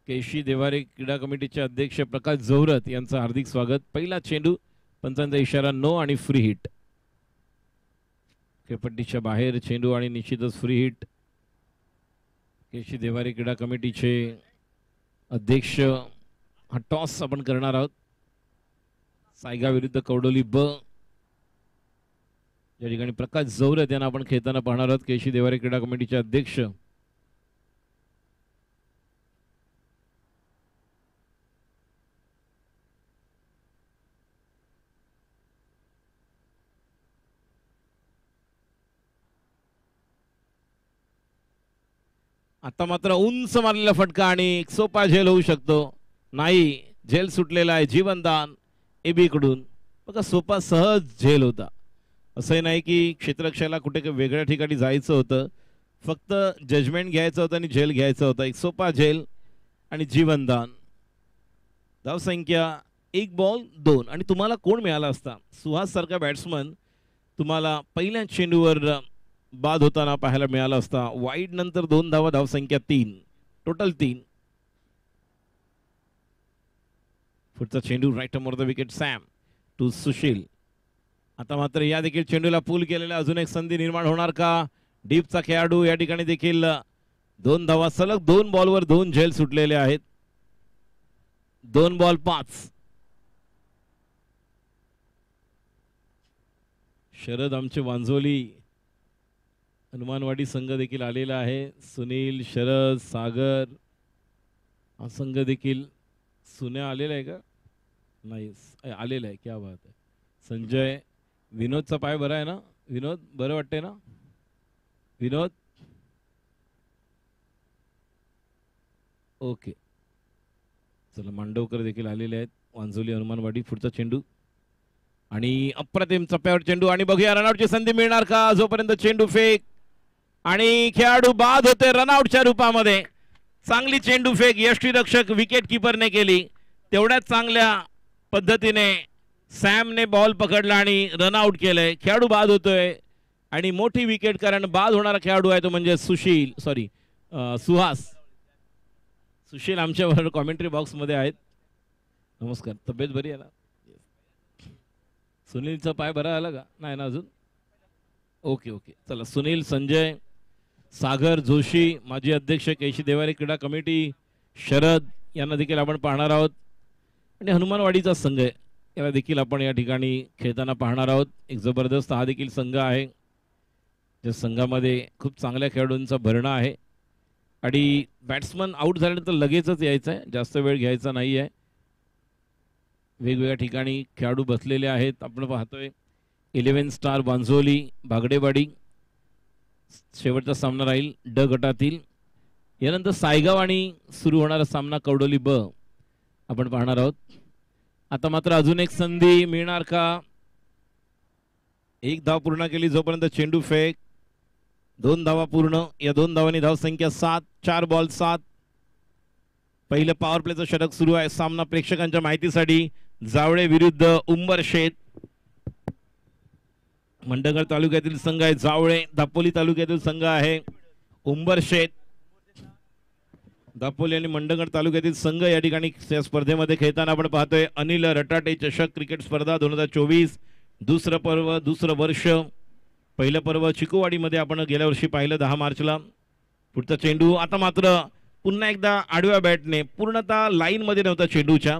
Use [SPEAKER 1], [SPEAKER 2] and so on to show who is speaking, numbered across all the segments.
[SPEAKER 1] केशी देवारे क्रीडा कमिटीचे अध्यक्ष प्रकाश जोहरत यांचं हार्दिक स्वागत। पहिला चेंडू पंचांचा इशारा नो आणि फ्री हिट। खेळपट्टीच्या बाहेर चेंडू आणि निश्चितच फ्री हिट। केशी देवारे क्रीडा कमिटीचे अध्यक्ष हा टॉस आपण करणार आहोत। सायगाव विरुद्ध कवडोली ब या ठिकाणी प्रकाश जोहरत यांना आपण खेळताना पाहणार आहोत। केशी देवारे क्रीडा कमिटीचे अध्यक्ष आता मात्र उंच मारलेला फटका आणि सोपा झेल होऊ शकतो। नाही, झेल सुटलेला आहे। जीवनदान एबी कडून बघा, सोपा सहज झेल होता। असं नाही की क्षेत्ररक्षकाला कुठे वेगळ्या ठिकाणी जायचं होतं, फक्त जजमेंट घ्यायचं होतं आणि झेल घ्यायचं होतं। एक सोपा झेल आणि जीवनदान। धावसंख्या 1 बॉल 2 आणि तुम्हाला कोण मिळाला असता? सुहास सारखा बॅट्समन तुम्हाला पहिल्या चेंडूवर बाद होताना पाहायला मिळाला असता। वाईड नंतर 2 धावा, धावसंख्या 3, टोटल 3। पुढचा चेंडू right of the wicket Sam to Sushil. आता मात्र या देखील चेंडूला पूल केलेला, अजून एक संधी निर्माण होणार का? डीपचा खेळाडू या ठिकाणी देखील 2 धावा, सलग 2 बॉलवर 2 झेल सुटलेले आहेत। 2 बॉल 5। शरद आमचे वांजोली हनुमानवाडी संघ देखील आलेला आहे। सुनील, शरद, सागर हा संघ देखील। सुन्या आलेला आहे का? नाही आलेला आहे, क्या बात आहे। संजय, विनोदचा पाय बरा आहे ना? विनोद बरं वाटतंय ना? विनोद ओके, चला। मांडवकर देखील आलेले आहेत, वांजोली हनुमानवाडी। पुढचा चेंडू आणि अप्रतिम चप्प्यावर चेंडू आणि बघूया रनआउटची संधी मिळणार का? जोपर्यंत चेंडू फेक आणि खेळाडू बाद होते रनआउटच्या रूपामध्ये। चांगली चेंडू फेक यष्टीरक्षक विकेट कीपरने केली। तेवढ्याच चांगल्या पद्धतीने सॅमने बॉल पकडला आणि रनआउट केलंय। खेळाडू बाद होतोय आणि मोठी विकेट, कारण बाद होणारा खेळाडू आहे तो म्हणजे सुहास। सुशील आमच्याबरोबर कॉमेंट्री बॉक्स मध्ये आहेत। नमस्कार, तब्येत बरी आहे ना? सुनीलचा पाय बरा आला का? नाही ना अजून? ओके ओके, चला। सुनील, संजय, सागर, जोशी माजी अध्यक्ष केशी देवारे क्रीडा कमिटी, शरद यांना देखील आपण पाहणार आहोत आणि हनुमानवाडीचा संघ याला देखील आपण या ठिकाणी खेळताना पाहणार आहोत। एक जबरदस्त हा देखील संघ आहे, त्या संघामध्ये खूप चांगल्या खेळाडूंचा भरणा आहे आणि बॅट्समन आउट झाल्यानंतर लगेचच यायचं आहे, जास्त वेळ घ्यायचा नाही आहे। वेगवेगळ्या ठिकाणी खेळाडू बसलेले आहेत। आपण पाहतोय 11 स्टार वांजोली बागडेवाडी शेवटचा सामना राहील ड गटातील। यानंतर सायगाव आणि सुरू होणारा सामना कवडोली ब आपण पाहणार आहोत। आता मात्र अजून एक संधी मिळणार का? 1 धाव पूर्ण केली जोपर्यंत चेंडू फेक। 2 धावा पूर्ण। या 2 धावांनी धावसंख्या 7, 4 बॉल 7। पहिलं पॉवर प्लेचं षटक सुरू आहे। सामना प्रेक्षकांच्या माहितीसाठी जावळे विरुद्ध उंबरशेत। मंडणगड तालुक्यातील संघ आहे जावळे, दापोली तालुक्यातील संघ आहे उंबरशेत। दापोली आणि मंडणगड तालुक्यातील संघ या ठिकाणी या स्पर्धेमध्ये खेळताना आपण पाहतोय। अनिल रटाटे चषक क्रिकेट स्पर्धा 2024 दुसरं पर्व, दुसरं वर्ष। पहिलं पर्व चिकोवाडीमध्ये आपण गेल्या वर्षी पाहिलं 10 मार्चला। पुढचा चेंडू आता मात्र पुन्हा एकदा आडव्या बॅटने, पूर्णतः लाईन मध्ये नव्हता चेंडूच्या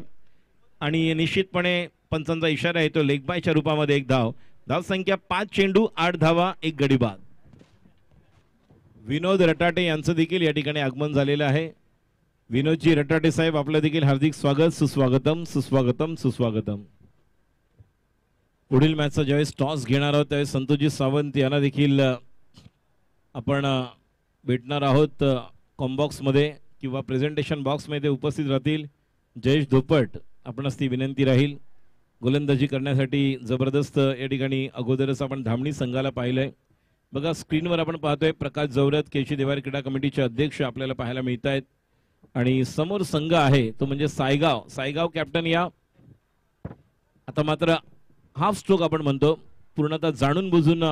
[SPEAKER 1] आणि निश्चितपणे पंचांचा इशारा येतो लेग बायच्या रूपामध्ये 1 धाव। धावसंख्या 5 चेंडू 8 धावा 1 गडी बाद। विनोद रटाटे यांचं देखील या ठिकाणी आगमन झालेलं आहे। विनोदजी रटाटे साहेब, आपलं देखील हार्दिक स्वागत, सुस्वागतम सुस्वागतम सुस्वागतम। पुढील मॅचचा ज्यावेळेस टॉस घेणार आहोत त्यावेळेस संतोषजी सावंत यांना देखील आपण भेटणार आहोत कॉम्बॉक्स मध्ये किंवा प्रेझेंटेशन बॉक्स मध्ये उपस्थित राहतील। जयेश धोपट आपणास ती विनंती राहील। गोलंदाजी करण्यासाठी जबरदस्त या ठिकाणी अगोदरच आपण धामणी संघाला पाहिलंय। बघा स्क्रीनवर आपण पाहतोय प्रकाश जोहरत केशी देवारे क्रीडा कमिटीचे अध्यक्ष आपल्याला पाहायला मिळत आहेत आणि समोर संघ आहे तो म्हणजे सायगाव कॅप्टन या। आता मात्र हाफ स्ट्रोक आपण म्हणतो, पूर्णतः जाणून बुजून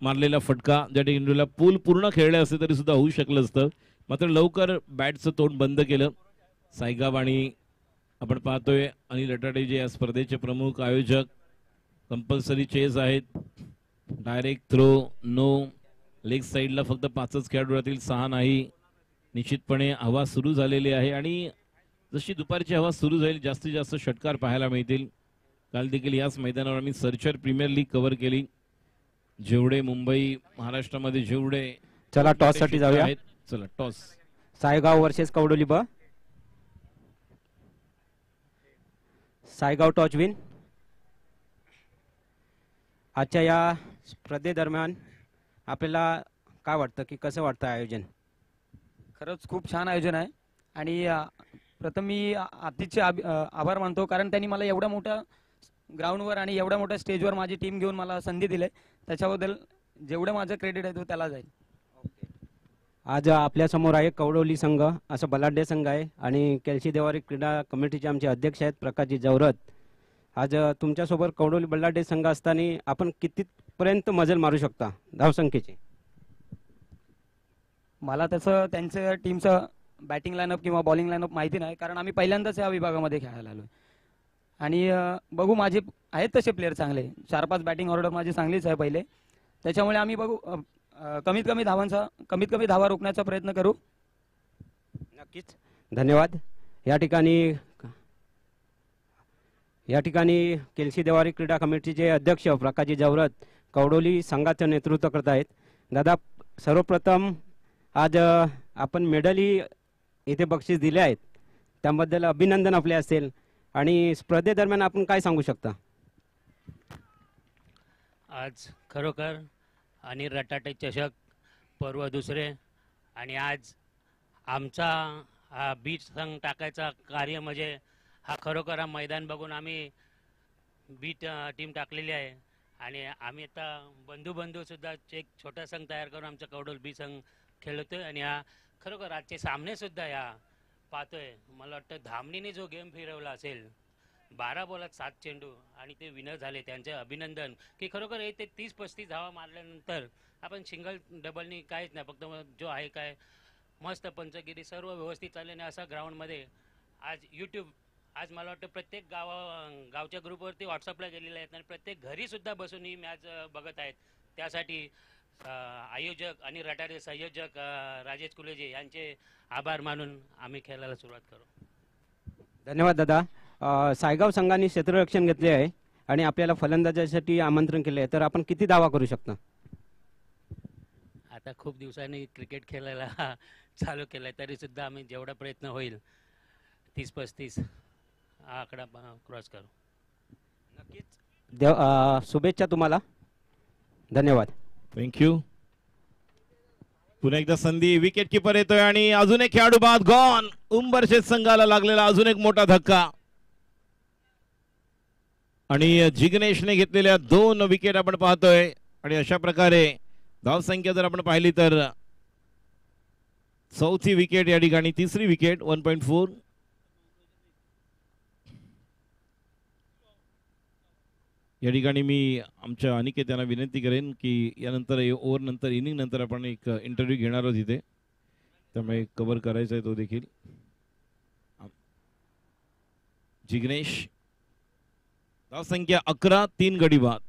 [SPEAKER 1] मारलेला फटका, ज्या ठिकाणी पूल पूर्ण खेळले असते तरी सुद्धा होऊ शकलं असतं, मात्र लवकर बॅटचं तोंड बंद केलं सायगाव आणि आपण पाहतोय अनिल रटाटे जे या स्पर्धेचे प्रमुख आयोजक. कंपल्सरी चेस आहेत. Direct throw no. लेग साईडला फक्त 5च खेळाडू राहतील, 6 नाही. निश्चितपणे हवा सुरू झालेली आहे आणि जशी दुपारची हवा सुरू जाईल जास्तीत जास्त षटकार पाहायला मिळतील. काल देखील याच मैदानावर आम्ही सर्चर प्रीमियर लीग कव्हर केली. जेवढे मुंबई महाराष्ट्रामध्ये जेवढे
[SPEAKER 2] चला टॉस साठी जाऊया.
[SPEAKER 1] चला टॉस.
[SPEAKER 2] सायगाव वर्सेस कवडोली ब. Saigaon toss win. आजच्या या स्पर्धेदरम्यान आपल्याला काय वाटतं की कसं वाटतं आयोजन?
[SPEAKER 3] खरंच खूप छान आयोजन आहे आणि प्रथम मी आतिथचे आभार मानतो, कारण त्यांनी मला एवढ्या मोठ्या ग्राउंडवर आणि एवढ्या मोठ्या स्टेजवर माझी टीम घेऊन मला संधी दिली. त्याच्याबद्दल जेवढं माझं क्रेडिट आहे तो त्याला जाईल.
[SPEAKER 2] आज आपल्या समोर आहे कवडोली संघ, असं बलाढ्य संघ आहे आणि केलशी देवारी क्रीडा कमिटीचे आमचे अध्यक्ष आहेत प्रकाशजी जवरत. आज तुमच्यासोबत कवडोली बलाढ्य संघ असताना आपण कितीपर्यंत मजल मारू शकता धावसंख्येची?
[SPEAKER 3] मला तसं त्यांचं टीमचं बॅटिंग लाईनअप किंवा बॉलिंग लाईनअप माहिती नाही, कारण आम्ही पहिल्यांदाच या विभागामध्ये खेळायला आलो आणि बघू, माझे आहेत तसे प्लेयर चांगले, 4-5 बॅटिंग ऑर्डर माझी चांगलीच आहे पहिले. त्याच्यामुळे आम्ही बघू, कमीत कमी धावा रोखण्याचा प्रयत्न करू.
[SPEAKER 2] नक्कीच, धन्यवाद. या ठिकाणी केलशी देवारी क्रीडा कमिटीचे अध्यक्ष प्रकाशजी जवरत कवडोली संघाचं नेतृत्व करत आहेत. दादा, सर्वप्रथम आज आपण मेडलही इथे बक्षीस दिले आहेत, त्याबद्दल अभिनंदन आपले असेल आणि स्पर्धेदरम्यान आपण काय सांगू शकता?
[SPEAKER 4] आज खरोखर अनिल रटाटे चषक पर्व दुसरे आणि आज आमचा हा बीट संघ टाकायचा कार्य म्हणजे हा खरोखर हा मैदान बघून आम्ही बीट टीम टाकलेली आहे आणि आम्ही आता बंधूसुद्धा एक छोटा संघ तयार करून आमचा कवडोल बी संघ खेळतोय आणि हा खरोखर आजचे सामनेसुद्धा या पाहतोय. मला वाटतं धामणीने जो गेम फिरवला असेल 12 बॉलात 7 चेंडू आणि ते विनर झाले, त्यांचे अभिनंदन. की खरोखर हे ते 30-35 धावा मारल्यानंतर आपण सिंगल डबलनी काहीच नाही, फक्त जो आहे काय मस्त पंचगिरी सर्व व्यवस्थित चालल्याने असा ग्राउंडमध्ये आज आज मला वाटतं प्रत्येक गावच्या ग्रुपवरती व्हॉट्सअपला गेलेले आहेत आणि प्रत्येक घरीसुद्धा बसून ही मॅच बघत आहेत. त्यासाठी आयोजक आणि रटाटे संयोजक राजेश कुलेजे यांचे आभार मानून आम्ही खेळायला सुरुवात करू.
[SPEAKER 2] धन्यवाद दादा. सायगाव संघाने क्षेत्ररक्षण घेतले आहे आणि आपल्याला फलंदाजासाठी आमंत्रण केले आहे, तर आपण किती धावा करू शकता?
[SPEAKER 4] आता खूप दिवसांनी क्रिकेट खेळायला चालू केलंय, तरी सुद्धा आम्ही जेवढा प्रयत्न होईल 30-35 हा आकडा क्रॉस करू.
[SPEAKER 2] नक्कीच. शुभेच्छा तुम्हाला. धन्यवाद.
[SPEAKER 1] थँक्यू. पुन्हा एकदा संधी. विकेट किपर येतोय आणि अजून एक खेळाडू बाद गॉन. उंबरशेत संघाला लागलेला अजून एक मोठा धक्का आणि जिग्नेशने घेतलेल्या 2 विकेट आपण पाहतोय आणि अशा प्रकारे धावसंख्या जर आपण पाहिली तर 4थी विकेट या ठिकाणी, 3री विकेट 1.4. या ठिकाणी मी आमच्या अनिकेत यांना विनंती करेन की यानंतर ओव्हर नंतर इनिंग नंतर आपण एक इंटरव्ह्यू घेणार आहोत इथे, त्यामुळे कव्हर करायचा आहे तो देखील. जिग्नेश. धावसंख्या 11, 3 गडी बाद.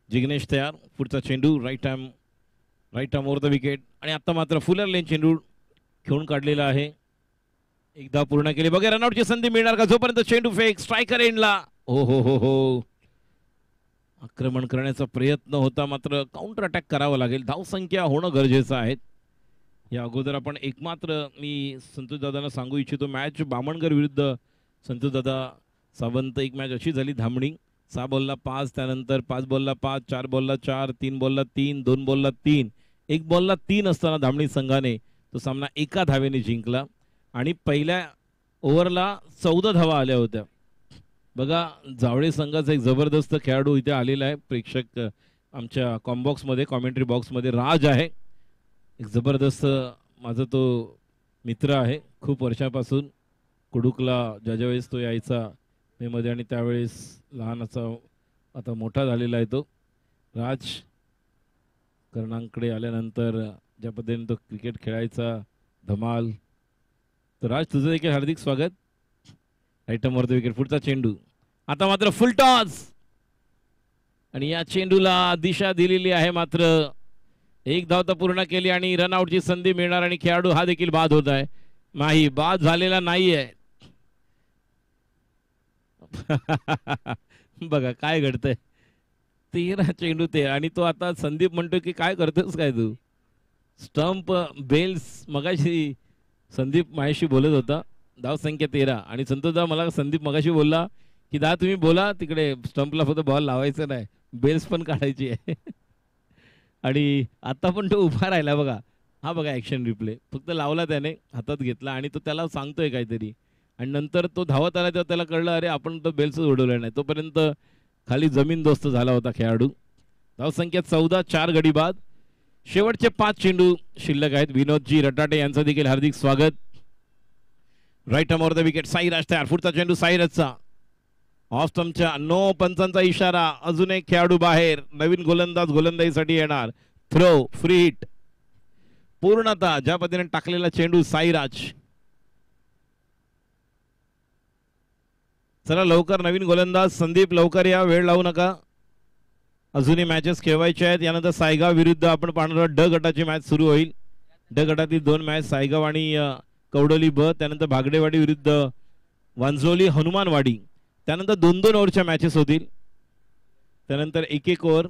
[SPEAKER 1] जिग्नेश तयार. पुढचा चेंडू right arm over the wicket आणि आता मात्र फुलर लेन चेंडू खेळून काढलेला आहे. एकदा पूर्ण केले बघा, रनआउटची संधी मिळणार का? जोपर्यंत चेंडू फेक स्ट्रायकर एंडला. हो हो हो हो, आक्रमण करण्याचा प्रयत्न होता, मात्र काउंटर अटॅक करावा लागेल. धावसंख्या होणं गरजेचं आहे. या अगोदर आपण एकमात्र मी संतोष दादांना सांगू इच्छितो, मॅच बामणगर विरुद्ध संतोष दादा सावंत एक मॅच अशी झाली धामणी 6 बॉलला 5, त्यानंतर 5 बॉलला 5, 4 बॉलला 4, 3 बॉलला 3, 2 बॉलला 3, 1 बॉलला 3 असताना धामणी संघाने तो सामना एका धावेने जिंकला आणि पहिल्या ओव्हरला 14 धावा आल्या होत्या. बघा जावळे संघाचा एक जबरदस्त खेळाडू इथे आलेला आहे. प्रेक्षक आमच्या कॉम्बॉक्समध्ये कॉमेंट्री बॉक्समध्ये राज आहे. एक जबरदस्त माझा तो मित्र आहे. खूप वर्षापासून कुडुकला ज्या वेळेस तो यायचा मेमध्ये आणि त्यावेळेस लहानाचा आता मोठा झालेला आहे तो राज. कर्णांकडे आल्यानंतर ज्या पद्धतीने तो क्रिकेट खेळायचा धमाल. तर राज तुझं देखील हार्दिक स्वागत. राईटमवर विकेट. पुढचा चेंडू आता मात्र फुल टॉस आणि या चेंडूला दिशा दिलेली आहे. मात्र एक धाव तर पूर्ण केली आणि रनआउटची संधी मिळणार आणि खेळाडू हा देखील बाद होत आहे. नाही बाद झालेला नाहीये. बघा काय घडतंय. 13 चेंडू ते आणि तो आता संदीप म्हणतो की काय करतोस काय तू. स्टंप बेल्स मगाशी संदीप माझ्याशी बोलत होता. धाव संख्या 13 आणि संतोषदा मला संदीप मगाशी बोलला की दा तुम्ही बोला तिकडे स्टंपला फक्त बॉल लावायचं नाही बेल्स पण काढायची आहे. आणि आता पण तो उभा राहिला बघा. हा बघा ॲक्शन रिप्ले फक्त लावला त्याने हातात घेतला आणि तो त्याला सांगतोय काहीतरी आणि नंतर तो धावत आला तेव्हा त्याला कळलं अरे आपण तो बेल्सच उडवला नाही. तोपर्यंत खाली जमीन दोस्त झाला होता खेळाडू. धावसंख्या 14, 4 गडी बाद. शेवटचे 5 चेंडू शिल्लक आहेत. विनोदजी रटाटे यांचं देखील हार्दिक स्वागत. Right arm the wicket. Sairaj तयार. पुढचा चेंडू साईराजचा ऑफ स्टंपच्या. नो पंचांचा इशारा. अजून एक खेळाडू बाहेर. नवीन गोलंदाज गोलंदाजीसाठी येणार. Throw free hit. पूर्णतः ज्या पद्धतीने टाकलेला चेंडू साईराज. चला लवकर नवीन गोलंदाज संदीप लवकर या. वेळ लावू नका. अजूनही मॅचेस खेळवायचे आहेत. यानंतर सायगाव विरुद्ध आपण पाहणार आहोत. ड गटाची मॅच सुरू होईल. ड गटातील 2 मॅच सायगाव आणि कवडोली ब. त्यानंतर भागडेवाडी विरुद्ध वांजोली हनुमानवाडी. त्यानंतर 2-2 ओव्हरच्या मॅचेस होतील. त्यानंतर 1-1 ओव्हर.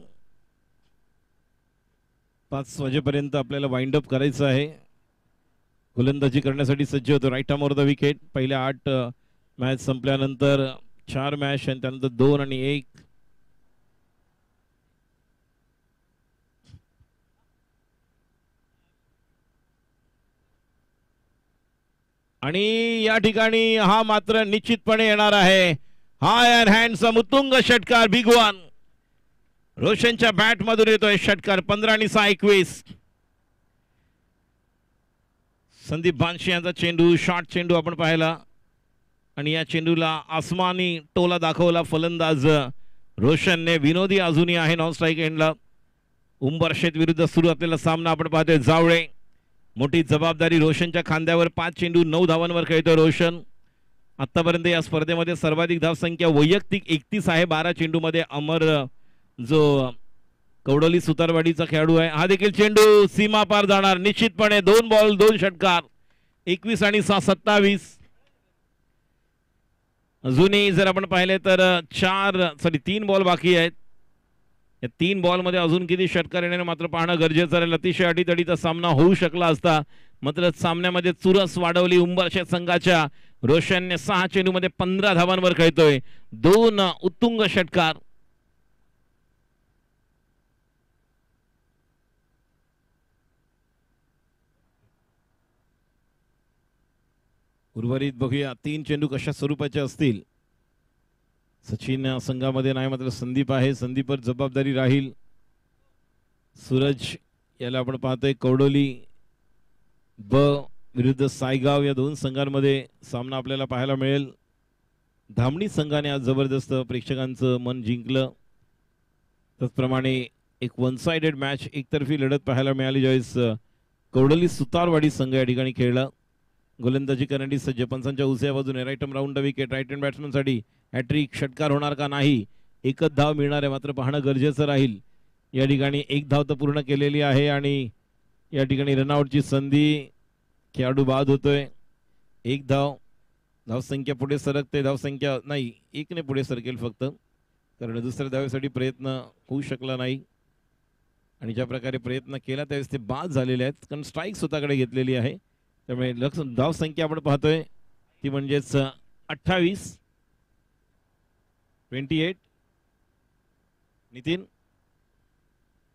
[SPEAKER 1] 5 वाजेपर्यंत आपल्याला वाइंड अप करायचं आहे. गोलंदाजी करण्यासाठी सज्ज होतो. Right arm the wicket. पहिल्या 8 मॅच संपल्यानंतर 4 मॅच आणि त्यानंतर 2 आणि 1. आणि या ठिकाणी हा मात्र निश्चितपणे येणार आहे. हाय अँड हँडसम उत्तुंग षटकार. Big one. रोशनच्या बॅट मधून येतोय षटकार. 15 आणि 6 21. संदीप बांशी यांचा चेंडू. शॉर्ट चेंडू आपण पाहिला आणि या चेंडूला आसमानी टोला दाखवला फलंदाज रोशनने. विनोदी अजूनही आहे नॉन स्ट्राईक एंडला. उंबरशेत विरुद्ध सुरू असलेला सामना आपण पाहतोय. जावळे मोठी जबाबदारी रोशनच्या खांद्यावर. 5 चेंडू 9 धावांवर खेळतोय रोशन. आतापर्यंत या स्पर्धेमध्ये सर्वाधिक धावसंख्या वैयक्तिक 31 आहे. 12 चेंडूमध्ये अमर जो कवडोली सुतारवाडीचा खेळाडू आहे हा देखील चेंडू सीमा पार जाणार निश्चितपणे. 2 बॉल 2 षटकार. 21 आणि 6 27. अजूनही जर आपण पाहिले तर 3 बॉल बाकी आहेत. या 3 बॉलमध्ये अजून किती षटकार येण्याने मात्र पाहणं गरजेचं आहे. अतिशय अडीतडीचा सामना होऊ शकला असता मात्र सामन्यामध्ये चुरस वाढवली उंबरशेत संघाच्या. रोशनने 6 चेंडूमध्ये 15 धावांवर खेळतोय. 2 उत्तुंग षटकार. उर्वरित बघूया 3 चेंडू कशा स्वरूपाचे असतील. सचिन संघामध्ये नाही मात्र संदीप आहे. संदीपवर जबाबदारी राहील. सूरज याला आपण पाहतोय. कवडोली ब विरुद्ध सायगाव या 2 संघांमध्ये सामना आपल्याला पाहायला मिळेल. धामणी संघाने आज जबरदस्त प्रेक्षकांचं मन जिंकलं. त्याचप्रमाणे एक 1 साइडेड मॅच एकतर्फी लढत पाहायला मिळाली ज्यावेळेस कवडोली सुतारवाडी संघ या ठिकाणी खेळला. गोलंदाजी करण्यासाठी सज्ज. पंचांच्या उजव्या बाजूने right arm round the wicket. Right hand बॅट्समनसाठी हॅट्रिक. षटकार होणार का नाही. एकच धाव मिळणार आहे मात्र पाहणं गरजेचं राहील. या ठिकाणी 1 धाव तर पूर्ण केलेली आहे आणि या ठिकाणी रनआउटची संधी. खेळाडू बाद होतोय. 1 धाव. धावसंख्या पुढे सरकते. धावसंख्या नाही 1 ने पुढे सरकेल फक्त कारण दुसऱ्या धावेसाठी प्रयत्न होऊ शकला नाही आणि ज्या प्रकारे प्रयत्न केला त्यावेळेस ते बाद झालेले आहेत कारण स्ट्राईक स्वतःकडे घेतलेली आहे. त्यामुळे धावसंख्या आपण पाहतोय ती म्हणजेच 28 28 नितीन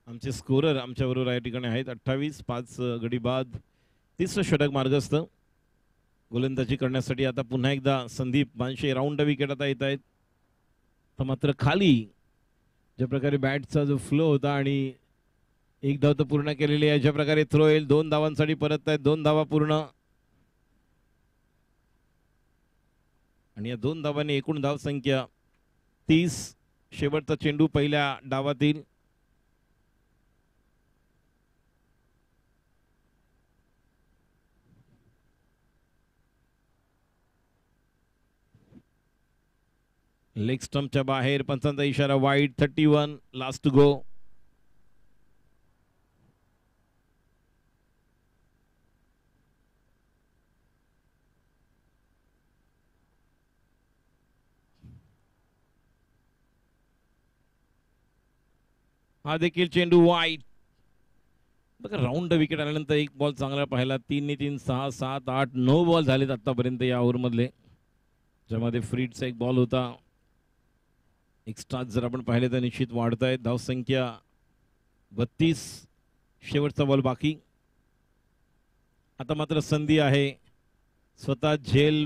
[SPEAKER 1] आमचे स्कोरर आमच्या बरोबर या ठिकाणी आहेत. 28, 5 गडी बाद, 30 षटक मार्गस्थ. गोलंदाजी करण्यासाठी आता पुन्हा एकदा संदीप मानशे. राऊंड विकेट आता येत आहेत. तर मात्र खाली ज्या प्रकारे बॅटचा जो फ्लो होता आणि एक धाव तर पूर्ण केलेली आहे, ज्या प्रकारे थ्रो येईल 2 धावांसाठी परत आहेत. 2 धावा पूर्ण आणि या 2 धावांनी एकूण धाव संख्या 30. शेवटचा चेंडू पहिल्या डावातील. लेग स्टंपच्या बाहेर, पंचांचा इशारा वाईड. 31 last to go. हा देखील चेंडू वाईड. बघा राऊंड विकेट आल्यानंतर एक बॉल चांगला पाहिला. 3 3, 6, 7, 8, 9 बॉल झालेत आतापर्यंत या ओव्हरमधले, ज्यामध्ये फ्रीडचा एक बॉल होता. एक्स्ट्रा जर आपण पाहिले तर निश्चित वाढत आहेत. धावसंख्या 32. शेवटचा बॉल बाकी. आता मात्र संधी आहे. स्वतः झेल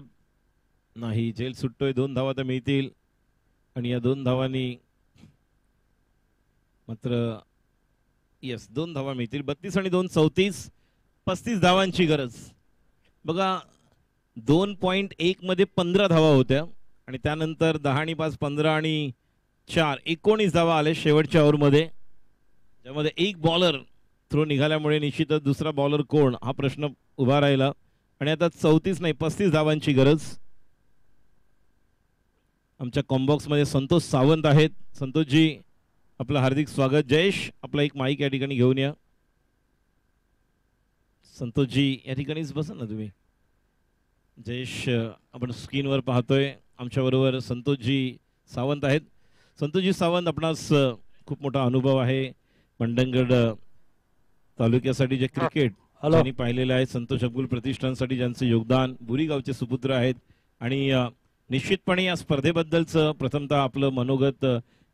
[SPEAKER 1] नाही, झेल सुटतोय. 2 धावा तर मिळतील आणि या 2 धावांनी मात्र येस 2 धावा मिळतील. 32 आणि 2 34. 35 धावांची गरज. बघा 2.1 मध्ये 15 धावा होत्या आणि त्यानंतर 10 आणि 5 15 आणि 4 19 धावा आले शेवटच्या ओव्हरमध्ये, ज्यामध्ये एक बॉलर थ्रो निघाल्यामुळे निश्चितच दुसरा बॉलर कोण हा प्रश्न उभा राहिला. आणि आता 34 नाही 35 धावांची गरज. आमच्या कॉम्बॉक्समध्ये संतोष सावंत आहेत. संतोषजी आपलं हार्दिक स्वागत. जयेश आपला एक माईक या ठिकाणी घेऊन या. संतोषजी या ठिकाणीच बसा ना तुम्ही. जयेश आपण स्क्रीनवर पाहतोय. आमच्याबरोबर संतोषजी सावंत आहेत. संतोषजी सावंत, आपणास खूप मोठा अनुभव आहे. मंडणगड तालुक्यासाठी जे क्रिकेट त्यांनी पाहिलेलं आहे. संतोष अब्दुल प्रतिष्ठानसाठी ज्यांचं योगदान. बुरी गावचे सुपुत्र आहेत आणि निश्चितपणे या स्पर्धेबद्दलचं प्रथमतः आपलं मनोगत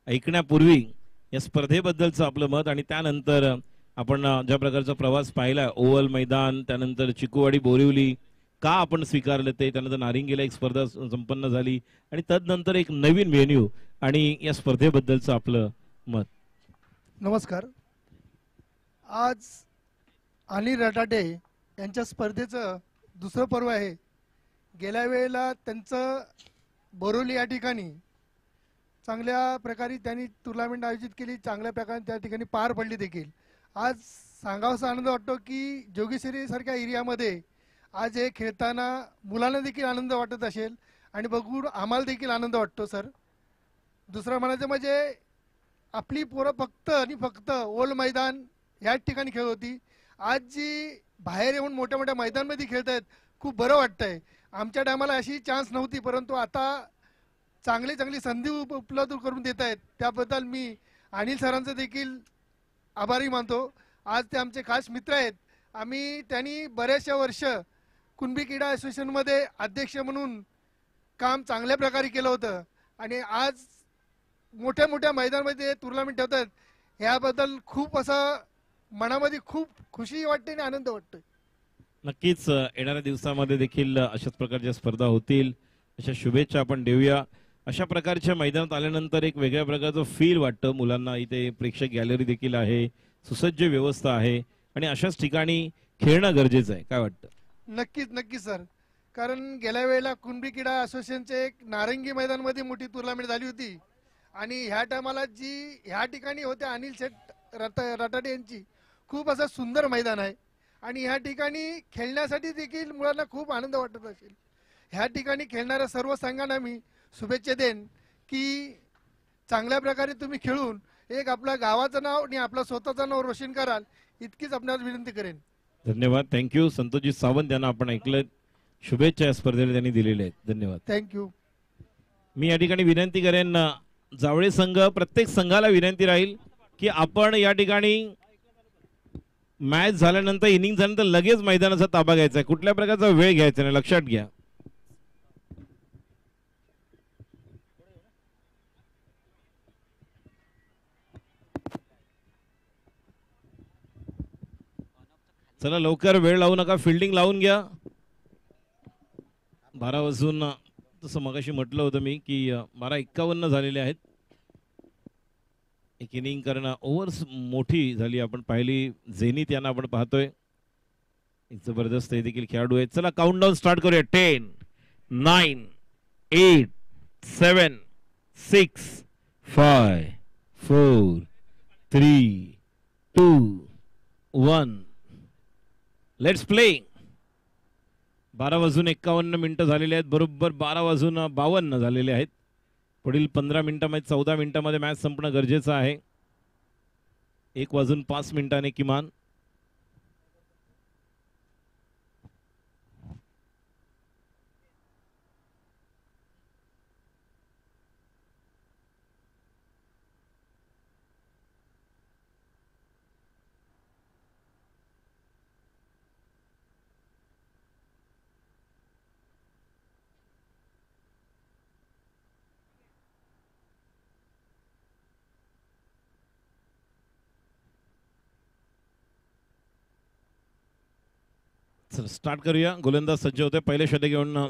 [SPEAKER 1] ऐकण्यापूर्वी या स्पर्धेबद्दलचं आपलं मत आणि त्यानंतर आपण ज्या प्रकारचा प्रवास पाहिला, ओव्हल मैदान, त्यानंतर चिकूवाडी बोरिवली का आपण स्वीकारलं ते, त्यानंतर नारिंगीला एक स्पर्धा संपन्न झाली आणि तदनंतर एक नवीन व्हेन्यू आणि या स्पर्धेबद्दलचं आपलं मत.
[SPEAKER 5] नमस्कार. आज अनिल रटाटे यांच्या स्पर्धेचं दुसरं पर्व आहे. गेल्या वेळेला त्यांचं बोरिवली या ठिकाणी चांगल्या प्रकारे त्यांनी टुर्नामेंट आयोजित केली, चांगल्या प्रकारे त्या ठिकाणी पार पडली देखील. आज सांगावासा आनंद वाटतो की जोगेश्वरीसारख्या एरियामध्ये आज हे खेळताना मुलांना देखील आनंद वाटत असेल आणि बघून आम्हाला देखील आनंद वाटतो सर. दुसरं म्हणायचं म्हणजे आपली पोरं फक्त आणि फक्त ओल्ड मैदान याच ठिकाणी खेळत होती. आज जी बाहेर येऊन मोठ्या मोठ्या मैदानामध्ये खेळत आहेत, खूप बरं वाटतंय. आमच्या टायमाला अशी चान्स नव्हती, परंतु आता चांगली चांगली संधी उपलब्ध करून देत आहेत. त्याबद्दल मी अनिल सरांचं देखील आभारी मानतो. आज ते आमचे खास मित्र आहेत. त्यांनी बऱ्याचशा वर्ष कुणबी क्रीडा असोसिएशनमध्ये अध्यक्ष म्हणून काम चांगल्या प्रकारे केलं होतं आणि आज मोठ्या मोठ्या मैदानामध्ये टुर्नामेंट ठेवतात. ह्याबद्दल खूप असं मनामध्ये खूप खुशी वाटते आणि आनंद वाटतोय.
[SPEAKER 1] नक्कीच येणाऱ्या दिवसामध्ये देखील अशाच प्रकारच्या स्पर्धा होतील अशा शुभेच्छा आपण देऊया. अशा प्रकारच्या मैदानात आल्यानंतर एक वेगळ्या प्रकारचं फील वाटतं मुलांना. इथे प्रेक्षक गॅलरी देखील आहे, सुसज्ज व्यवस्था आहे आणि अशाच ठिकाणी खेळणं गरजेचं आहे. काय वाटतं?
[SPEAKER 5] नक्कीच नक्कीच सर. कारण गेल्या वेळेला कुणबी क्रीडा असोसिएशनचे एक नारंगी मैदानमध्ये मोठी टुर्नामेंट झाली होती आणि ह्या टायमाला जी ह्या ठिकाणी होते अनिल शेठ रटाटे यांची खूप असं सुंदर मैदान आहे आणि ह्या ठिकाणी खेळण्यासाठी देखील मुलांना खूप आनंद वाटत असेल. ह्या ठिकाणी खेळणाऱ्या सर्व संघांना मी शुभेच्छा देईन की चांगल्या प्रकारे तुम्ही खेळून एक आपल्या गावाचं नाव आणि आपलं स्वतःचं नाव रोशन कराल, इतकीच आपल्याला विनंती करेन.
[SPEAKER 1] धन्यवाद. थँक्यू. संतोषजी सावंत यांना आपण ऐकलं. शुभेच्छा या स्पर्धेला त्यांनी दिलेल्या आहेत. धन्यवाद.
[SPEAKER 5] थँक्यू.
[SPEAKER 1] मी या ठिकाणी विनंती करेन, जावळे संघ, प्रत्येक संघाला विनंती राहील की आपण या ठिकाणी मॅच झाल्यानंतर, इनिंग झाल्यानंतर लगेच मैदानाचा ताबा घ्यायचा आहे. कुठल्या प्रकारचा वेळ घ्यायचा नाही, लक्षात घ्या. चला लवकर वेळ लावू नका, फिल्डिंग लावून घ्या. 12 वाजून तसं मगाशी म्हटलं होतं मी की 12:51 झालेले आहेत. एक इनिंग करणं ओव्हर्स मोठी झाली आपण पाहिली. झेनिथ यांना आपण पाहतोय, एक जबरदस्त हे देखील खेळाडू आहेत. चला काउंटडाऊन स्टार्ट करूया. 10, 9, 8, 7, 6, 5, 4, 3, 2, 1. Let's play. 12:51 झालेले आहेत. बरोबर 12:52 झालेले आहेत. पुढील 15 मिनिटांमध्ये 14 मिनिटांमध्ये मॅच संपणं गरजेचं आहे. 1:05 किमान. स्टार्ट करूया. गोलंदाज सज्ज होते. पहिले षटक घेऊन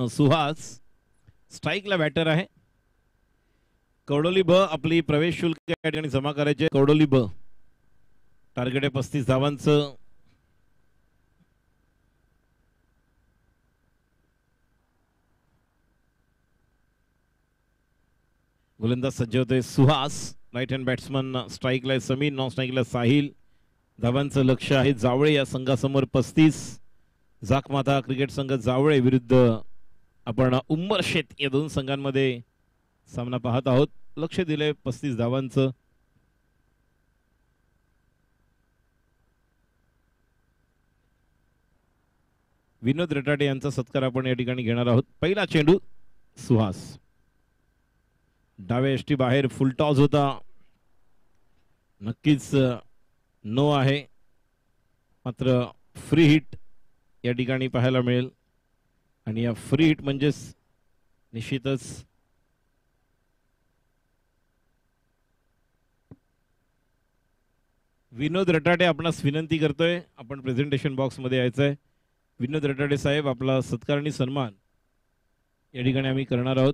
[SPEAKER 1] सुहास स्ट्राईकला बॅटर आहे. कवडोली ब आपली प्रवेश शुल्क या ठिकाणी जमा करायचे. कवडोली ब टार्गेट आहे 35 धावांचं. गोलंदाज सज्ज होते सुहास. राईट हँड बॅट्समन स्ट्राईकला आहे समीर. नॉन स्ट्राईकला साहिल. धावांचं लक्ष आहे जावळे या संघासमोर 35. जाकमाता क्रिकेट संघ जावळे विरुद्ध आपण उंबरशेत या दोन संघांमध्ये सामना पाहत आहोत. लक्ष दिले 35 धावांचं. विनोद रटाटे यांचा सत्कार आपण या ठिकाणी घेणार आहोत. पहिला चेंडू सुहास. डावे यष्टी बाहेर. फुल टॉस होता. नक्कीच नो आहे, मात्र फ्री हिट या ठिकाणी पाहायला मिळेल. आणि या फ्री हिट म्हणजेच निश्चितच विनोद रटाटे आपणास विनंती करतोय, आपण प्रेझेंटेशन बॉक्समध्ये यायचं आहे. विनोद रटाटे साहेब, आपला सत्कार आणि सन्मान या ठिकाणी आम्ही करणार आहोत.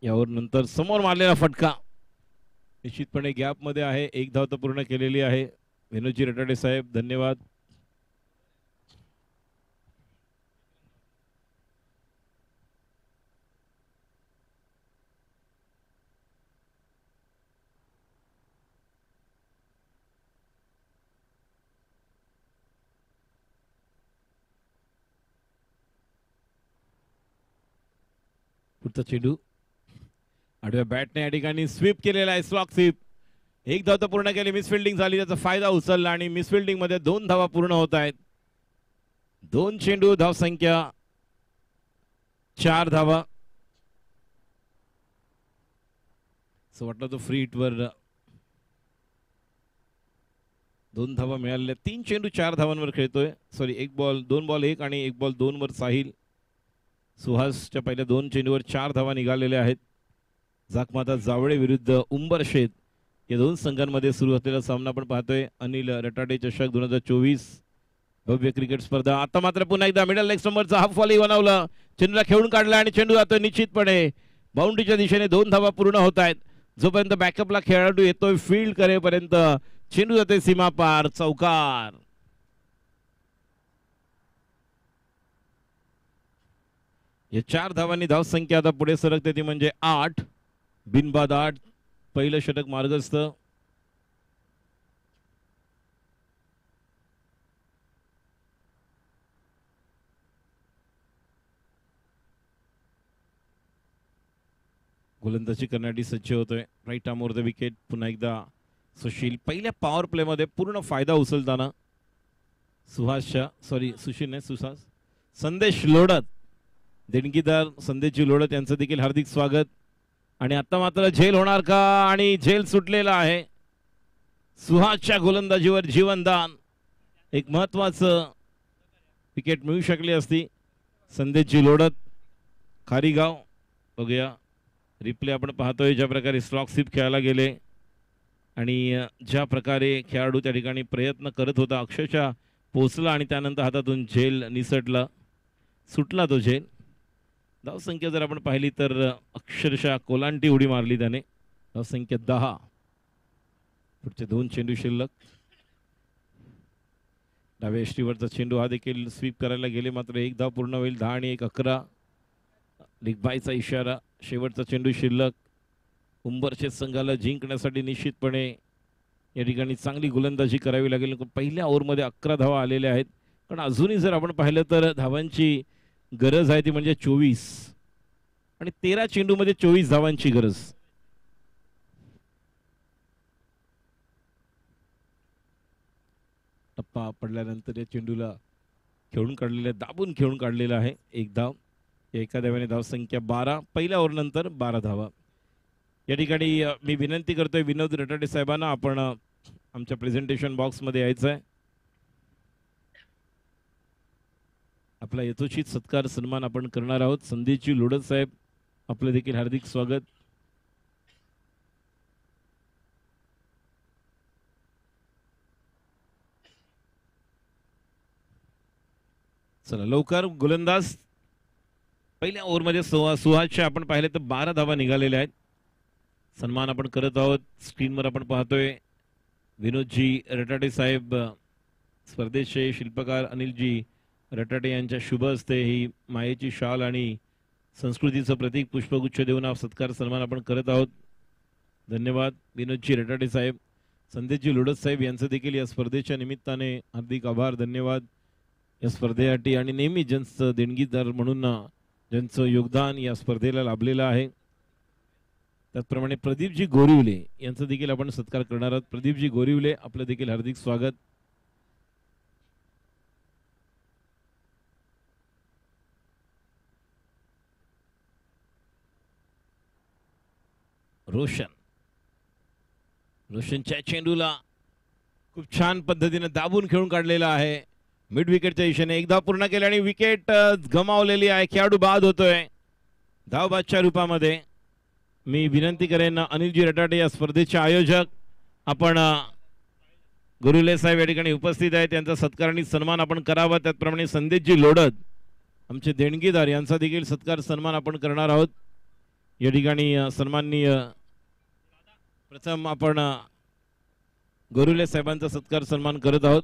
[SPEAKER 1] यावर नंतर समोर मारलेला फटका निश्चितपणे गॅपमध्ये आहे. 1 धाव तर पूर्ण केलेली आहे. विनोदजी रटाटे साहेब धन्यवाद. पुढचा चेंडू आडव्या बॅटने या ठिकाणी स्वीप केलेला आहे. Slog sweep. 1 धाव तर पूर्ण केली. मिसफिल्डिंग झाली, त्याचा फायदा उचलला आणि मिसफिल्डिंग मध्ये 2 धावा पूर्ण होत आहेत. 2 चेंडू, धाव संख्या 4 धावा. असं वाटलं तो फ्री हिट वर 2 धावा मिळालेल्या. 3 चेंडू 4 धावांवर खेळतोय. सॉरी 2 बॉल 1 आणि 1 बॉल 2 वर साहिल. सुहासच्या पहिल्या 2 चेंडूवर 4 धावा निघालेल्या आहेत. जाकमाता जावळे विरुद्ध उंबरशेत या दोन संघांमध्ये सुरू असलेला सामना आपण पाहतोय. अनिल रटाटे चषक 2024 भव्य क्रिकेट स्पर्धा. आता मात्र पुन्हा एकदा मिडल लेग समोरचा हाफ वॉली बनवला. चेंडूला खेळून काढला आणि चेंडू जातोय निश्चितपणे बाउंड्रीच्या दिशेने. 2 धावा पूर्ण होत आहेत. जोपर्यंत बॅकअपला खेळाडू येतोय फील्ड करेपर्यंत चेंडू जातोय सीमा पार. चौकार. या 4 धावांनी धाव संख्या आता पुढे सरकते, ती म्हणजे 8. बिनबाद 8. पहिलं षटक मार्गस्थ. गोलंदाजी करण्यासाठी सज्ज होतोय. Right arm over the wicket. पुन्हा एकदा सुशील पहिल्या पॉवर प्ले मध्ये पूर्ण फायदा उचलताना सुशील नाही सुहास. संदेश लोडत, देणगीदार संदेशजी लोडत यांचं देखील हार्दिक स्वागत. आणि आता मात्र झेल होणार का? आणि झेल सुटलेला आहे. सुहासच्या गोलंदाजीवर जीवनदान. एक महत्वाचं विकेट मिळू शकली असती. संदेशजी लोडत, खारीगाव. बघूया रिप्ले आपण पाहतोय ज्या प्रकारे स्ट्रोक स्वीप खेळायला गेले आणि ज्या प्रकारे खेळाडू त्या ठिकाणी प्रयत्न करत होता. अक्षरशः पोचला आणि त्यानंतर हातातून झेल निसटला, सुटला तो झेल. धावसंख्या जर आपण पाहिली तर अक्षरशः कोलांटी उडी मारली त्याने. धावसंख्या 10. पुढचे 2 चेंडू शिल्लक. डाव्या यष्टीवरचा चेंडू हा देखील स्वीप करायला गेले, मात्र 1 धाव पूर्ण होईल. 10 आणि 1 11. लीग बायचा इशारा. शेवटचा चेंडू शिल्लक. उंबरशेत संघाला जिंकण्यासाठी निश्चितपणे या ठिकाणी चांगली गोलंदाजी करावी लागेल. पहिल्या ओव्हरमध्ये 11 धावा आलेल्या आहेत, पण अजूनही जर आपण पाहिलं तर धावांची गरज आहे ती म्हणजे 24 आणि 13 चेंडूमध्ये 24 धावांची गरज. टप्पा पडल्यानंतर या चेंडूला खेळून काढलेला, दाबून खेळून काढलेला आहे. 1 धाव. एका धाव्याने धावसंख्या 12. पहिल्या ओव्हरनंतर 12 धावा. या ठिकाणी मी विनंती करतोय विनोद रटाटे साहेबांना, आपण आमच्या प्रेझेंटेशन बॉक्समध्ये यायचं आहे. आपला यथोचित सत्कार सन्मान आपण करणार आहोत. संदीपजी लोडत साहेब, आपलं देखील हार्दिक स्वागत. चला लवकर गोलंदाज. पहिल्या ओव्हरमध्ये सुहासचे आपण पाहिले तर 12 धावा निघालेल्या आहेत. सन्मान आपण करत आहोत. स्क्रीनवर आपण पाहतोय विनोदजी रटाटे साहेब, स्पर्धेचे शिल्पकार अनिलजी रटाटे यांच्या शुभ हस्ते ही मायेची शाल आणि संस्कृतीचं प्रतीक पुष्पगुच्छ देऊन हा सत्कार सन्मान आपण करत आहोत. धन्यवाद विनोदजी रटाटे साहेब. संदेशजी लोडत साहेब यांचं देखील या स्पर्धेच्या निमित्ताने हार्दिक आभार, धन्यवाद. या स्पर्धेसाठी आणि नेहमी ज्यांचं देणगीदार म्हणून ज्यांचं योगदान या स्पर्धेला लाभलेलं आहे. त्याचप्रमाणे प्रदीपजी गोरिवले यांचा देखील आपण सत्कार करणार आहोत. प्रदीपजी गोरिवले, आपलं देखील हार्दिक स्वागत. रोशनच्या चेंडूला खूप छान पद्धतीने दाबून खेळून काढलेला आहे. मिड विकेटच्या दिशेने 1 धाव पूर्ण केली आणि विकेट गमावलेली आहे. खेळाडू बाद होतोय धावबादच्या रूपामध्ये. मी विनंती करेन अनिलजी रटाटे या स्पर्धेचे आयोजक, आपण गुरुले साहेब या ठिकाणी उपस्थित आहेत, त्यांचा सत्कार आणि सन्मान आपण करावा. त्याचप्रमाणे संदेशजी लोडत आमचे देणगीदार यांचा देखील सत्कार सन्मान आपण करणार आहोत. या ठिकाणी सन्माननीय प्रथम आपण गुरुले साहेबांचा सत्कार सन्मान करत आहोत.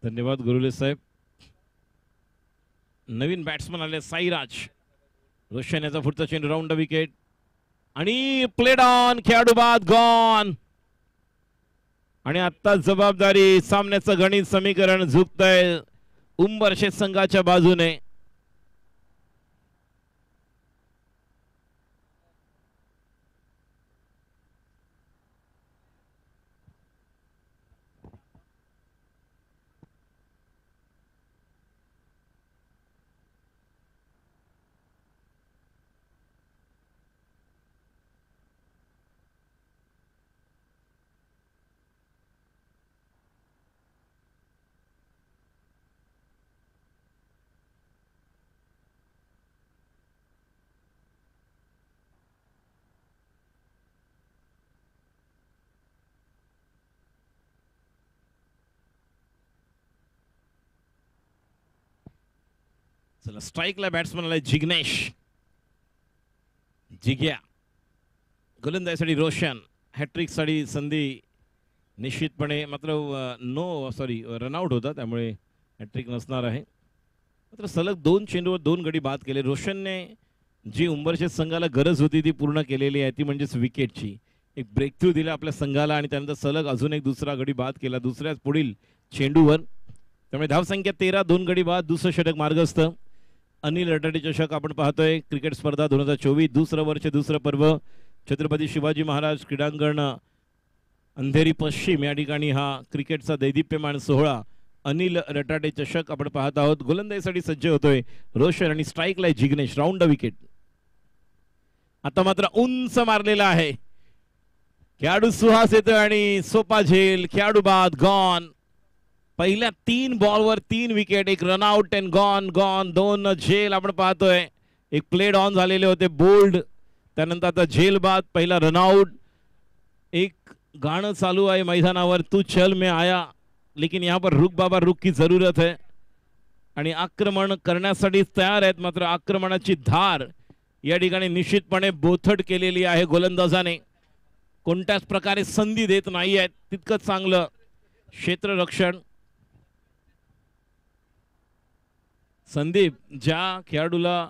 [SPEAKER 1] धन्यवाद गुरुले साहेब. नवीन बॅट्समन आले साईराज. रोशन याचा पुढचा चेंडू राऊंड विकेट आणि प्लेड ऑन. खेळाडू बाद, गॉन. आणि आता जबाबदारी, सामन्याचं गणित समीकरण झुकतंय उंबरशेत संघाच्या बाजूने. चला स्ट्राईकला बॅट्समन आलाय जिग्नेश. जिग्या. गोलंदाजीसाठी रोशन. हॅट्रिकसाठी संधी निश्चितपणे, मात्र रनआउट होता त्यामुळे हॅट्रिक नसणार आहे. मात्र सलग 2 चेंडूवर 2 गडी बाद केले. रोशनने जी उंबरशेत संघाला गरज होती ती पूर्ण केलेली आहे, ती म्हणजेच विकेटची. एक ब्रेक थ्रू दिला आपल्या संघाला आणि त्यानंतर सलग अजून एक दुसरा गडी बाद केला दुसऱ्याच पुढील चेंडूवर. त्यामुळे धावसंख्या 13, 2 गडी बाद, दुसरं षटक मार्गस्थ. अनिल रटाटे चषक आपण पाहतोय. क्रिकेट स्पर्धा 2024, दुसरं वर्ष, दुसरं पर्व. छत्रपती शिवाजी महाराज क्रीडांगण अंधेरी पश्चिम या ठिकाणी हा क्रिकेटचा दैदिप्यमान सोहळा अनिल रटाटे चषक आपण पाहत आहोत. गोलंदाजीसाठी सज्ज होतोय रोशन आणि स्ट्राईकला जिग्नेश. Round wicket. आता मात्र उंच मारलेला आहे. खेळाडू सुहास येतोय आणि सोपा झेल. खेळाडू बाद, गॉन. पहिल्या 3 बॉलवर 3 विकेट, 1 रनआउट अँड गॉन. 2 झेल आपण पाहतोय. एक प्लेड ऑन झालेले होते बोल्ड, त्यानंतर आता झेलबाद, पहिला रनआउट. एक गाणं चालू आहे मैदानावर, तू चल में आया लेकिन यहाँ पर रुक बाबा रुक की जरूरत है. आणि आक्रमण करण्यासाठी तयार आहेत, मात्र आक्रमणाची धार या ठिकाणी निश्चितपणे बोथट केलेली आहे गोलंदाजाने. कोणत्याच प्रकारे संधी देत नाही आहेत. तितकंच चांगलं क्षेत्ररक्षण. संदीप, ज्या खेळाडूला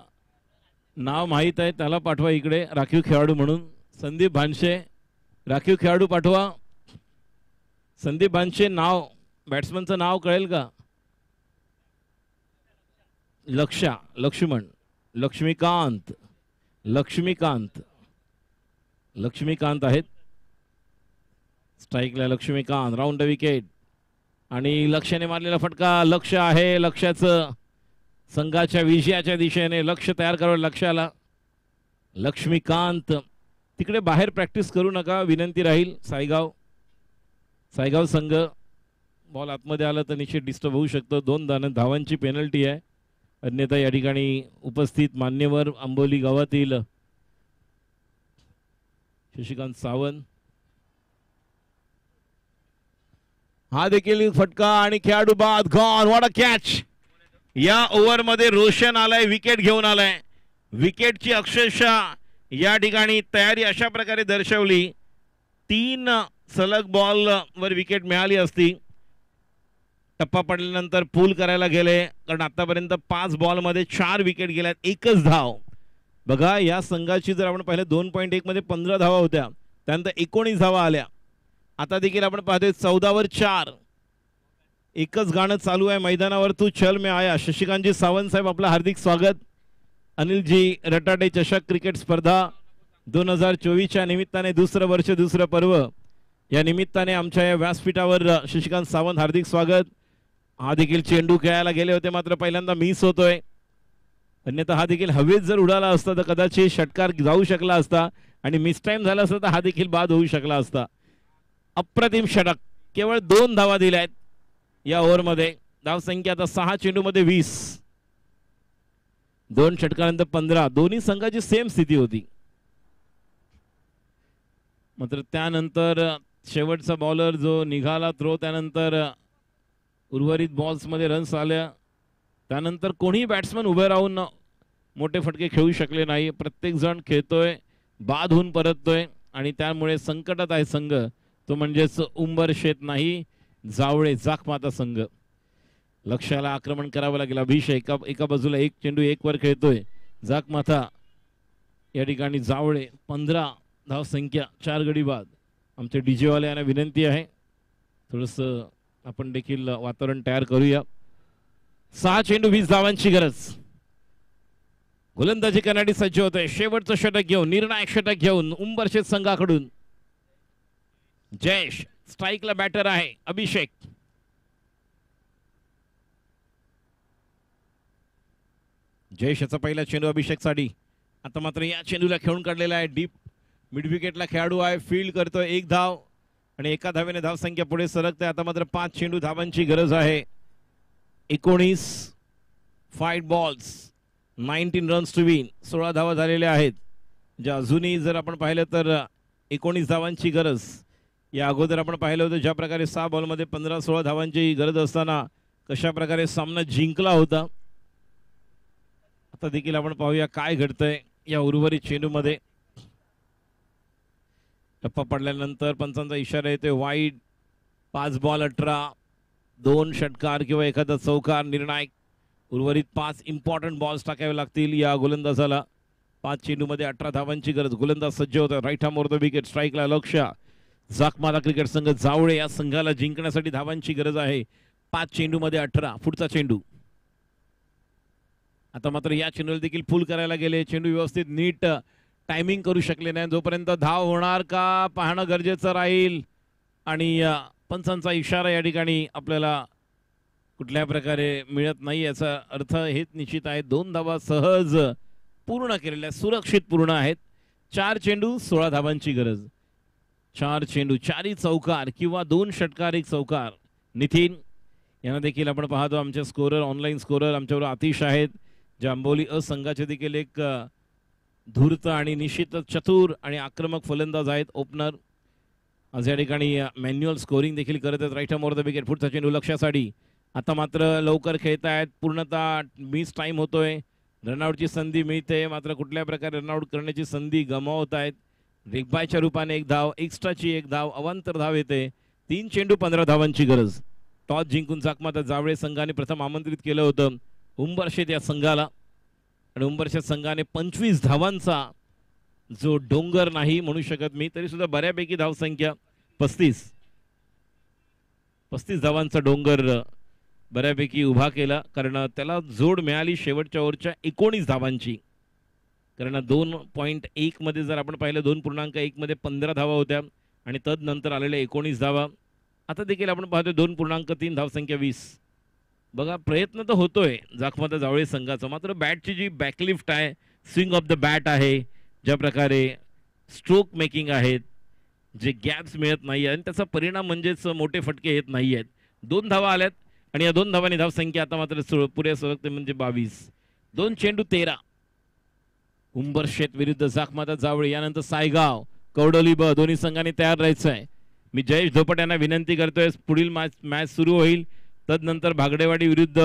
[SPEAKER 1] नाव माहीत आहे त्याला पाठवा इकडे राखीव खेळाडू म्हणून. संदीप भानशे राखीव खेळाडू पाठवा. संदीप भानशे नाव, बॅट्समनचं नाव कळेल का? लक्ष्मण, लक्ष्मीकांत आहेत. स्ट्राईकला लक्ष्मीकांत, राऊंड द विकेट. आणि लक्ष्याने मारलेला फटका लक्ष आहे. लक्ष्याचं संघाच्या विजयाच्या दिशेने लक्ष तयार करावं लक्ष्याला. लक्ष्मीकांत तिकडे बाहेर प्रॅक्टिस करू नका विनंती राहील. सायगाव संघ बॉल आतमध्ये आला तर निश्चित डिस्टर्ब होऊ शकतो. 2 धावांची पेनल्टी आहे. अन्यथा या ठिकाणी उपस्थित मान्यवर आंबोली गावातील शशिकांत सावंत, हा देखील फटका आणि खेळाडू बाद. Gone, what a catch. या ओव्हरमध्ये रोशन आलाय, विकेट घेऊन आलाय. विकेटची अक्षरशः या ठिकाणी तयारी अशा प्रकारे दर्शवली. 3 सलग बॉल वर विकेट मिळाली असती. टप्पा पडल्यानंतर पूल करायला गेले, कारण आतापर्यंत 5 बॉलमध्ये 4 विकेट गेल्यात, 1च धाव. बघा या संघाची जर आपण पाहिलं 2.1 मध्ये 15 धावा होत्या, त्यानंतर 19 धावा आल्या. आता देखील आपण पाहतोय 14 वर 4. एकच गाणं चालू आहे मैदानावर, तू चल में आया. शशिकांतजी सावंत साहेब आपलं हार्दिक स्वागत. अनिलजी रटाटे चषक क्रिकेट स्पर्धा 2024च्या निमित्ताने दुसरं वर्ष दुसरं पर्व, या निमित्ताने आमच्या या व्यासपीठावर शशिकांत सावंत हार्दिक स्वागत. हा देखील चेंडू खेळायला गेले होते, मात्र पहिल्यांदा मिस होतोय. अन्यथा हा देखील हवेत जर उडाला असता तर कदाचित षटकार जाऊ शकला असता आणि मिस टाइम झाला असता तर हा देखील बाद होऊ शकला असता. अप्रतिम षटक, केवळ 2 धावा दिल्या आहेत या ओव्हरमध्ये. धावसंख्या आता 6 चेंडूमध्ये 20. 2 षटकानंतर 15. दोन्ही संघाची सेम स्थिती होती. मात्र त्यानंतर शेवटचा बॉलर जो निघाला थ्रो, त्यानंतर उर्वरित बॉल्समध्ये रन्स आल्या. त्यानंतर कोणीही बॅट्समन उभे राहून मोठे फटके खेळू शकले नाही. प्रत्येक जण खेळतोय, बाद होऊन परततोय आणि त्यामुळे संकटात आहे संघ, तो म्हणजेच उंबरशेत नाही, जावळे जाखमाता संघ. लक्ष्याला आक्रमण करावं लागेल. अभिषेक एका बाजूला 1 चेंडू 1 वर खेळतोय. जाखमाता या ठिकाणी जावळे. 15 धावसंख्या, 4 गडी बाद. आमच्या डीजेवाले यांना विनंती आहे थोडंसं आपण देखील वातावरण तयार करूया. 6 चेंडू 20 धावांची गरज. गोलंदाजी करण्यासाठी सज्ज होतोय. शेवटचं षटक घेऊन, निर्णायक षटक घेऊन उंबरशेत संघाकडून जयेश. स्ट्राईकला बॅटर आहे अभिषेक. जयेशचा पहिला चेंडू अभिषेकसाठी. आता मात्र या चेंडूला खेळून काढलेला आहे. डीप मिड विकेटला खेळाडू आहे, फील्ड करतोय. 1 धाव आणि 1 धावेने धावसंख्या पुढे सरकते. आता मात्र 5 चेंडू धावांची गरज आहे. 19 5 बॉल्स 19 रन्स टू विन. 16 धावा झालेल्या आहेत, ज्या अजूनही जर आपण पाहिलं तर 19 धावांची गरज. या अगोदर आपण पाहिलं होतं ज्या प्रकारे 6 बॉलमध्ये 15-16 धावांची गरज असताना कशा प्रकारे सामना जिंकला होता. आता देखील आपण पाहूया काय घडतंय या उर्वरित चेंडूमध्ये. टप्पा पडल्यानंतर पंचांचा इशारा येतोय वाईड. 5 बॉल 18, 2 षटकार किंवा एखादा चौकार निर्णायक. उर्वरित 5 इम्पॉर्टंट बॉल्स टाकावे लागतील या गोलंदाजाला. 5 चेंडूमध्ये 18 धावांची गरज. गोलंदाज सज्ज होता. Right arm over the wicket. स्ट्राईकला लक्ष. जाखमाला क्रिकेट संघ जावळे. या संघाला जिंकण्यासाठी धावांची गरज आहे. 5 चेंडूमध्ये 18. पुढचा चेंडू. आता मात्र या चेंडूला देखील फुल करायला गेले. चेंडू व्यवस्थित नीट टायमिंग करू शकले नाही. जोपर्यंत धाव होणार का पाहणं गरजेचं राहील. आणि पंचांचा इशारा या ठिकाणी आपल्याला कुठल्या प्रकारे मिळत नाही, याचा अर्थ हेच निश्चित आहे 2 धावा सहज पूर्ण केलेल्या, सुरक्षित पूर्ण आहेत. 4 चेंडू 16 धावांची गरज. 4 चेंडू 4ही चौकार किंवा 2 षटकार 1 चौकार. नितीन यांना देखील आपण पाहतो. आमचे स्कोरर, ऑनलाईन स्कोरर आमच्याबरोबर आतिश आहेत. जांभोली अ संघाचे देखील एक धूर्त आणि निश्चितच चतुर आणि आक्रमक फलंदाज आहेत ओपनर. आज या ठिकाणी मॅन्युअल स्कोरिंग देखील करत आहेत. Right arm over the wicket. पुढचा चेंडू लक्ष्यासाठी. आता मात्र लवकर खेळत आहेत. पूर्णतः मिस टाइम होतोय. रनआउटची संधी मिळते मात्र कुठल्या प्रकारे रनआउट करण्याची संधी गमावत आहेत. वेगबायच्या रूपाने एक धाव, एक्स्ट्राची एक धाव, अवांतर धाव येते. 3 चेंडू 15 धावांची गरज. टॉस जिंकून जाकमाता जावळे संघाने प्रथम आमंत्रित केलं होतं उंबरशेत या संघाला आणि उंबरशेत संघाने 25 धावांचा जो डोंगर नाही म्हणू शकत मी तरी सुद्धा बऱ्यापैकी धावसंख्या 35 धावांचा डोंगर बऱ्यापैकी उभा केला कारण त्याला जोड मिळाली शेवटच्या ओव्हरच्या 19 धावांची. कारण 2.1 मध्ये जर आपण पाहिलं 2.1 मध्ये 15 धावा होत्या आणि तदनंतर आलेल्या 19 धावा. आता देखील आपण पाहतोय 2.3 धावसंख्या 20. बघा प्रयत्न तर होतोय जाखमाता जावळे संघाचा मात्र बॅटची जी बॅकलिफ्ट आहे, स्विंग ऑफ द बॅट आहे, ज्या प्रकारे स्ट्रोक मेकिंग आहेत, जे गॅप्स मिळत नाही आणि त्याचा परिणाम म्हणजेच मोठे फटके येत नाही आहेत. 2 धावा आल्यात आणि या 2 धावांनी धावसंख्या आता मात्र पुढे सरकते म्हणजे 22. 2 चेंडू 13. उंबरशेत विरुद्ध जाखमाता जावळे. यानंतर सायगाव कवडोली ब दोन्ही संघांनी तयार राहायचं आहे. मी जयेश धोपट यांना विनंती करतोय पुढील मॅच सुरू होईल तदनंतर भागडेवाडी विरुद्ध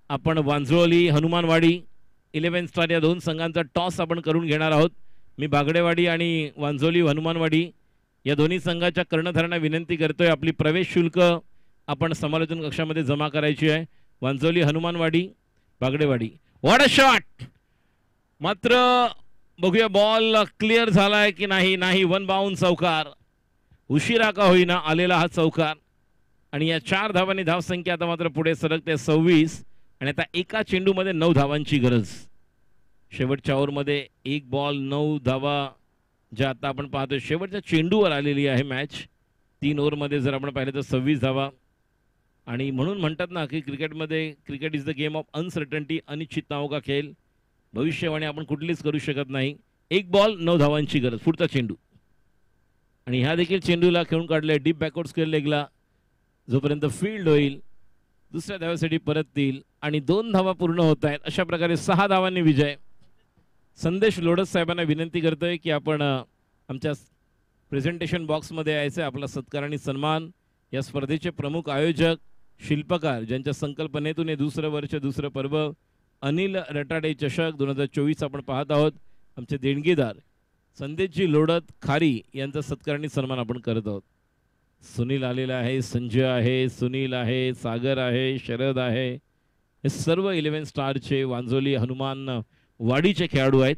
[SPEAKER 1] आपण वांजळोली हनुमानवाडी 11 स्टार या 2 संघांचा टॉस आपण करून घेणार आहोत. मी भागडेवाडी आणि वांजोली हनुमानवाडी या दोन्ही संघाच्या कर्णधारांना विनंती करतोय आपली प्रवेश शुल्क आपण समालोचन कक्षामध्ये जमा करायची आहे. Wanjoli Hanumanwadi Bhagdewadi. What a shot. मात्र बघूया बॉल क्लिअर झालाय की नाही. नाही, 1 बाउंड चौकार. उशिरा का होईना आलेला हा चौकार आणि या 4 धावांनी धावसंख्या आता मात्र पुढे सरकते 26 आणि आता एका चेंडूमध्ये 9 धावांची गरज. शेवटच्या ओव्हरमध्ये 1 बॉल 9 धावा ज्या आता आपण पाहतोय शेवटच्या चेंडूवर आलेली आहे मॅच. 3 ओव्हरमध्ये जर आपण पाहिलं तर 26 धावा आणि म्हणून म्हणतात ना की क्रिकेटमध्ये cricket is the game of uncertainty. अनिश्चितताओं का खेळ. भविष्यवाणी आपण कुठलीच करू शकत नाही. 1 बॉल 9 धावांची गरज. पुढचा चेंडू आणि ह्या देखील चेंडूला खेळून काढले डीप बॅकवर्ड स्क्वेअर लेगला. जोपर्यंत फील्ड होईल दुसऱ्या धावेसाठी परततील आणि 2 धावा पूर्ण होत आहेत. अशा प्रकारे 6 धावांनी विजय. संदेश लोडस साहेबांना विनंती करतोय की आपण आमच्या प्रेझेंटेशन बॉक्समध्ये यायचं. आपला सत्कार आणि सन्मान. या स्पर्धेचे प्रमुख आयोजक शिल्पकार ज्यांच्या संकल्पनेतून हे दुसरं वर्ष दुसरं पर्व अनिल रटाडे चषक 2024 आपण पाहत आहोत. आमचे देणगीदार संदेशजी लोडत खारी यांचा सत्कार आणि सन्मान आपण करत आहोत. सुनील आलेला आहे, संजय आहे, सुनील आहे, सागर आहे, शरद आहे. हे सर्व 11 स्टारचे वांजोली हनुमान वाडीचे खेळाडू आहेत.